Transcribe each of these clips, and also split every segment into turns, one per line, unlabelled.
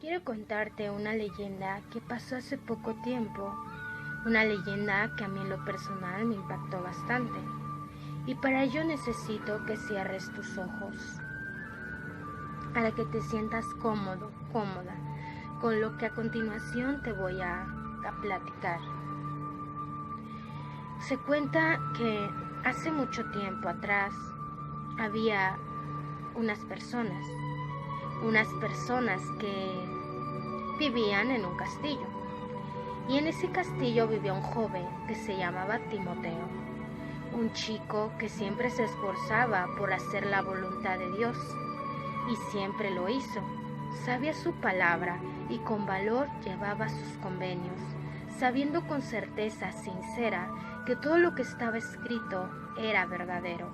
Quiero contarte una leyenda que pasó hace poco tiempo, una leyenda que a mí en lo personal me impactó bastante. Y para ello necesito que cierres tus ojos, para que te sientas cómodo, cómoda, con lo que a continuación te voy a platicar. Se cuenta que hace mucho tiempo atrás había unas personas que vivían en un castillo. Y en ese castillo vivía un joven que se llamaba Timoteo, un chico que siempre se esforzaba por hacer la voluntad de Dios, y siempre lo hizo. Sabía su palabra y con valor llevaba sus convenios, sabiendo con certeza sincera que todo lo que estaba escrito era verdadero.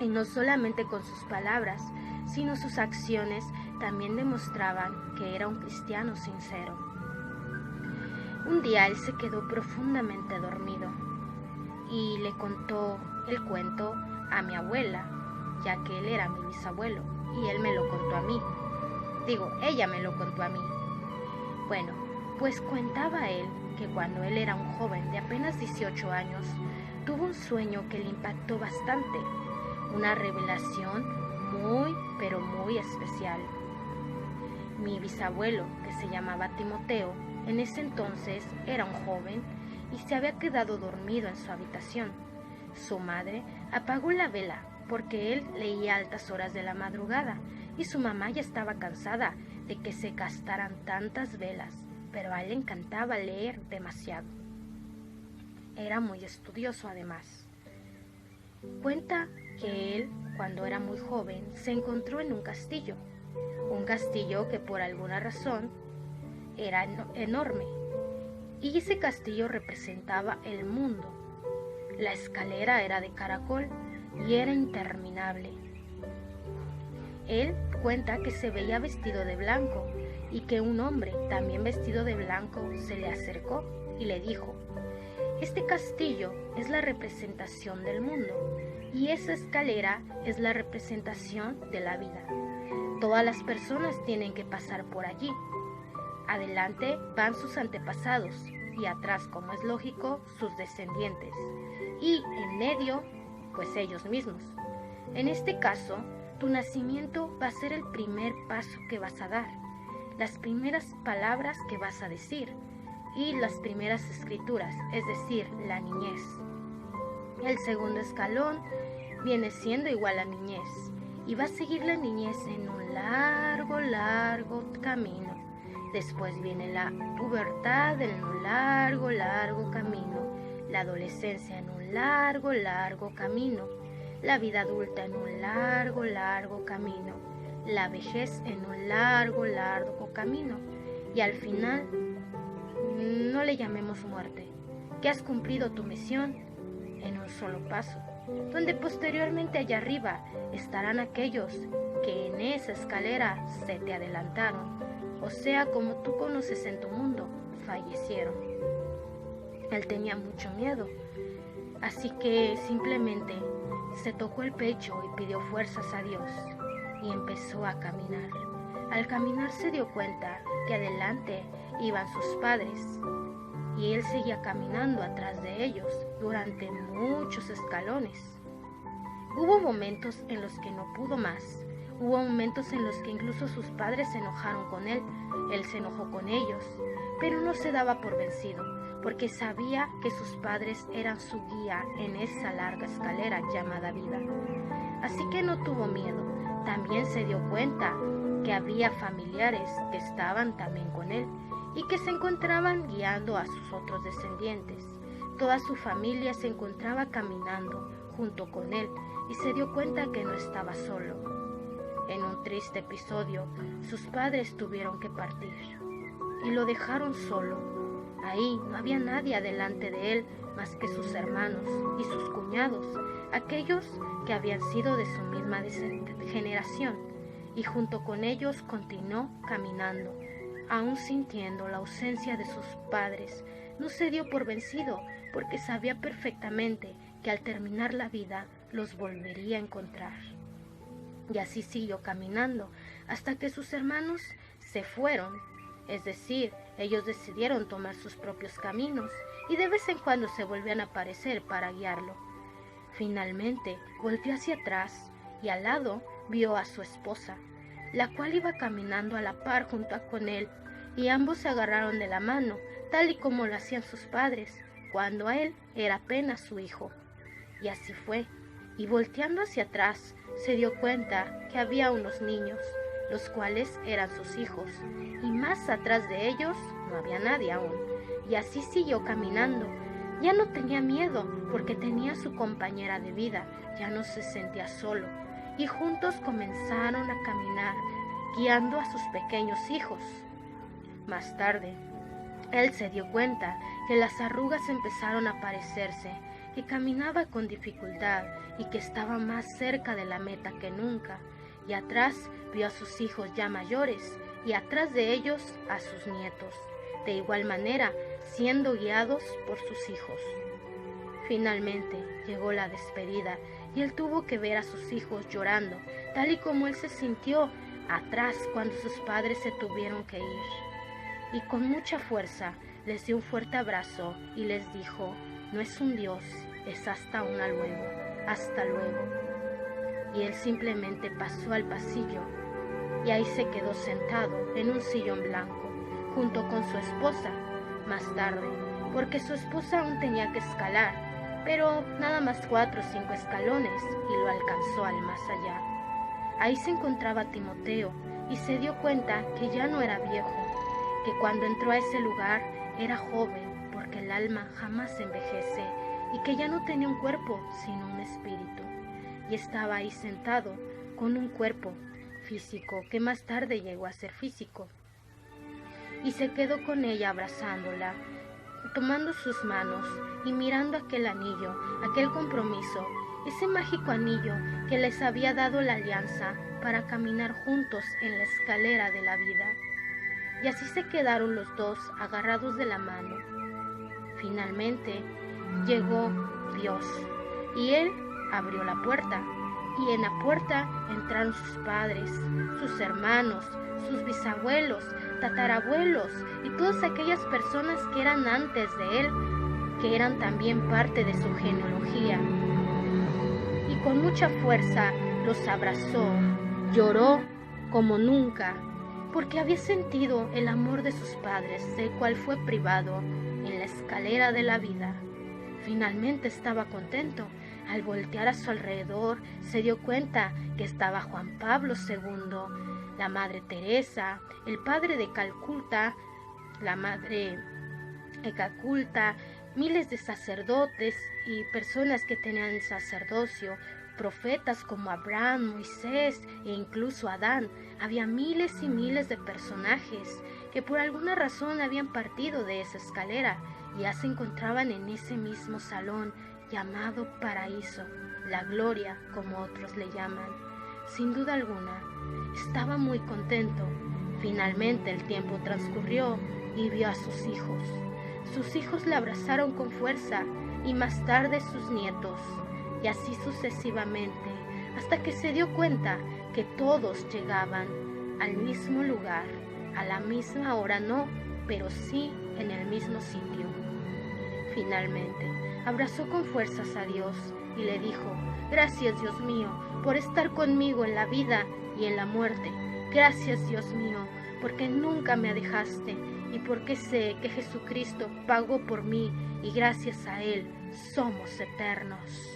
Y no solamente con sus palabras, sino sus acciones también demostraban que era un cristiano sincero. Un día él se quedó profundamente dormido y le contó el cuento a mi abuela, ya que él era mi bisabuelo y él me lo contó a mí. Ella me lo contó a mí. Bueno, pues contaba él que cuando él era un joven de apenas 18 años, tuvo un sueño que le impactó bastante, una revelación pero muy especial. Mi bisabuelo, que se llamaba Timoteo, en ese entonces era un joven y se había quedado dormido en su habitación. Su madre apagó la vela porque él leía a altas horas de la madrugada y su mamá ya estaba cansada de que se gastaran tantas velas, pero a él le encantaba leer demasiado. Era muy estudioso además. Cuenta que él, cuando era muy joven, se encontró en un castillo que por alguna razón era enorme, y ese castillo representaba el mundo. La escalera era de caracol y era interminable. Él cuenta que se veía vestido de blanco y que un hombre también vestido de blanco se le acercó y le dijo: este castillo es la representación del mundo y esa escalera es la representación de la vida. Todas las personas tienen que pasar por allí. Adelante van sus antepasados y atrás, como es lógico, sus descendientes. Y en medio, pues ellos mismos. En este caso, tu nacimiento va a ser el primer paso que vas a dar, las primeras palabras que vas a decir y las primeras escrituras, es decir, la niñez. El segundo escalón viene siendo igual a niñez y va a seguir la niñez en un largo camino. Después viene la pubertad en un largo camino, la adolescencia en un largo camino, la vida adulta en un largo camino, la vejez en un largo camino y al final, no le llamemos muerte, que has cumplido tu misión en un solo paso, donde posteriormente allá arriba estarán aquellos que en esa escalera se te adelantaron, o sea, como tú conoces en tu mundo, fallecieron. Él tenía mucho miedo, así que simplemente se tocó el pecho y pidió fuerzas a Dios y empezó a caminar. Al caminar se dio cuenta que adelante iban sus padres y él seguía caminando atrás de ellos durante muchos escalones. Hubo momentos en los que no pudo más. Hubo momentos en los que incluso sus padres se enojaron con él. Él se enojó con ellos, pero no se daba por vencido, porque sabía que sus padres eran su guía en esa larga escalera llamada vida. Así que no tuvo miedo. También se dio cuenta que había familiares que estaban también con él y que se encontraban guiando a sus otros descendientes. Toda su familia se encontraba caminando junto con él y se dio cuenta que no estaba solo. En un triste episodio, sus padres tuvieron que partir y lo dejaron solo. Ahí no había nadie adelante de él más que sus hermanos y sus cuñados, aquellos que habían sido de su misma generación, y junto con ellos continuó caminando. Aún sintiendo la ausencia de sus padres, no se dio por vencido, porque sabía perfectamente que al terminar la vida los volvería a encontrar. Y así siguió caminando hasta que sus hermanos se fueron, es decir, ellos decidieron tomar sus propios caminos y de vez en cuando se volvían a aparecer para guiarlo. Finalmente volvió hacia atrás y al lado vio a su esposa, la cual iba caminando a la par junto con él, y ambos se agarraron de la mano, tal y como lo hacían sus padres, cuando a él era apenas su hijo. Y así fue, y volteando hacia atrás, se dio cuenta que había unos niños, los cuales eran sus hijos, y más atrás de ellos no había nadie aún, y así siguió caminando. Ya no tenía miedo, porque tenía a su compañera de vida, ya no se sentía solo, y juntos comenzaron a caminar, guiando a sus pequeños hijos. Más tarde, él se dio cuenta que las arrugas empezaron a aparecerse, que caminaba con dificultad y que estaba más cerca de la meta que nunca, y atrás vio a sus hijos ya mayores, y atrás de ellos a sus nietos, de igual manera siendo guiados por sus hijos. Finalmente llegó la despedida y él tuvo que ver a sus hijos llorando, tal y como él se sintió atrás cuando sus padres se tuvieron que ir. Y con mucha fuerza les dio un fuerte abrazo y les dijo: no es un Dios, es hasta luego, hasta luego. Y él simplemente pasó al pasillo y ahí se quedó sentado en un sillón blanco, junto con su esposa. Más tarde, porque su esposa aún tenía que escalar, pero nada más 4 o 5 escalones, y lo alcanzó al más allá. Ahí se encontraba Timoteo y se dio cuenta que ya no era viejo, que cuando entró a ese lugar era joven, porque el alma jamás envejece, y que ya no tenía un cuerpo sino un espíritu, y estaba ahí sentado con un cuerpo físico que más tarde llegó a ser físico. Y se quedó con ella abrazándola, tomando sus manos y mirando aquel anillo, aquel compromiso, ese mágico anillo que les había dado la alianza para caminar juntos en la escalera de la vida. Y así se quedaron los dos agarrados de la mano. Finalmente llegó Dios y él abrió la puerta, y en la puerta entraron sus padres, sus hermanos, sus bisabuelos, tatarabuelos y todas aquellas personas que eran antes de él, que eran también parte de su genealogía. Y con mucha fuerza los abrazó, lloró como nunca, porque había sentido el amor de sus padres, del cual fue privado en la escalera de la vida. Finalmente estaba contento. Al voltear a su alrededor, se dio cuenta que estaba Juan Pablo II, la Madre Teresa, el Padre de Calcuta, la Madre de Calcuta, miles de sacerdotes y personas que tenían el sacerdocio, profetas como Abraham, Moisés e incluso Adán. Había miles y miles de personajes que por alguna razón habían partido de esa escalera y ya se encontraban en ese mismo salón llamado paraíso, la gloria como otros le llaman. Sin duda alguna, estaba muy contento. Finalmente el tiempo transcurrió y vio a sus hijos. Sus hijos le abrazaron con fuerza y más tarde sus nietos, y así sucesivamente, hasta que se dio cuenta que todos llegaban al mismo lugar, a la misma hora no, pero sí en el mismo sitio. Finalmente, abrazó con fuerzas a Dios y le dijo: gracias, Dios mío, por estar conmigo en la vida y en la muerte. Gracias, Dios mío, porque nunca me dejaste y porque sé que Jesucristo pagó por mí y gracias a Él somos eternos.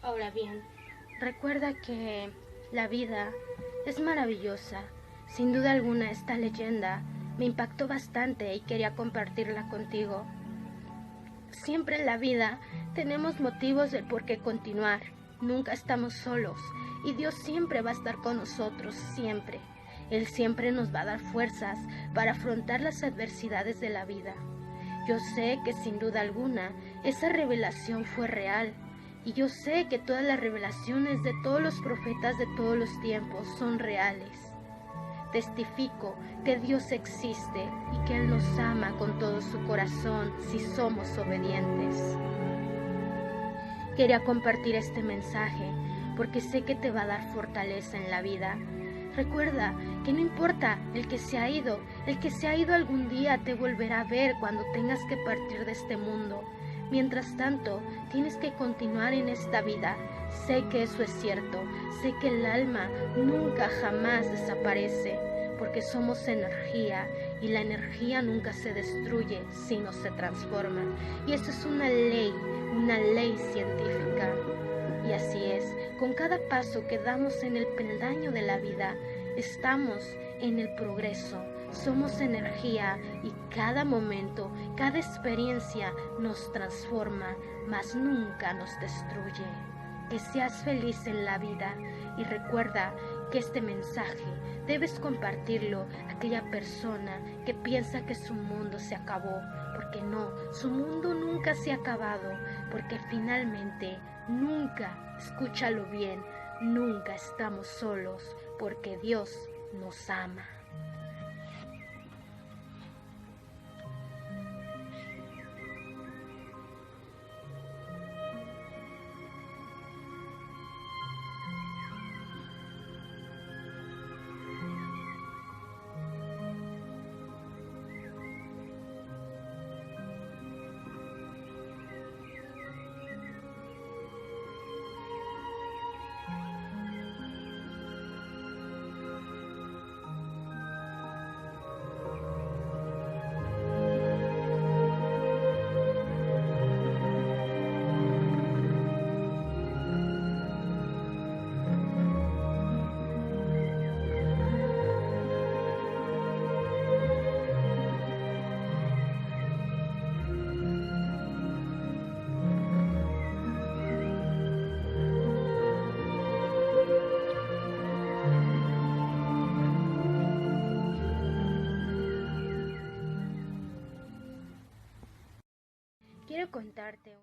Ahora bien, recuerda que la vida es maravillosa. Sin duda alguna esta leyenda me impactó bastante y quería compartirla contigo. Siempre en la vida tenemos motivos del por qué continuar. Nunca estamos solos y Dios siempre va a estar con nosotros, siempre. Él siempre nos va a dar fuerzas para afrontar las adversidades de la vida. Yo sé que sin duda alguna esa revelación fue real. Y yo sé que todas las revelaciones de todos los profetas de todos los tiempos son reales. Testifico que Dios existe y que Él nos ama con todo su corazón si somos obedientes. Quería compartir este mensaje porque sé que te va a dar fortaleza en la vida. Recuerda que no importa el que se ha ido algún día te volverá a ver cuando tengas que partir de este mundo. Mientras tanto, tienes que continuar en esta vida. Sé que eso es cierto, sé que el alma nunca jamás desaparece, porque somos energía y la energía nunca se destruye, sino se transforma. Y eso es una ley científica. Y así es, con cada paso que damos en el peldaño de la vida, estamos en el progreso. Somos energía y cada momento, cada experiencia nos transforma, mas nunca nos destruye. Que seas feliz en la vida y recuerda que este mensaje debes compartirlo a aquella persona que piensa que su mundo se acabó, porque no, su mundo nunca se ha acabado, porque finalmente nunca, escúchalo bien, nunca estamos solos, porque Dios nos ama. Quiero contarte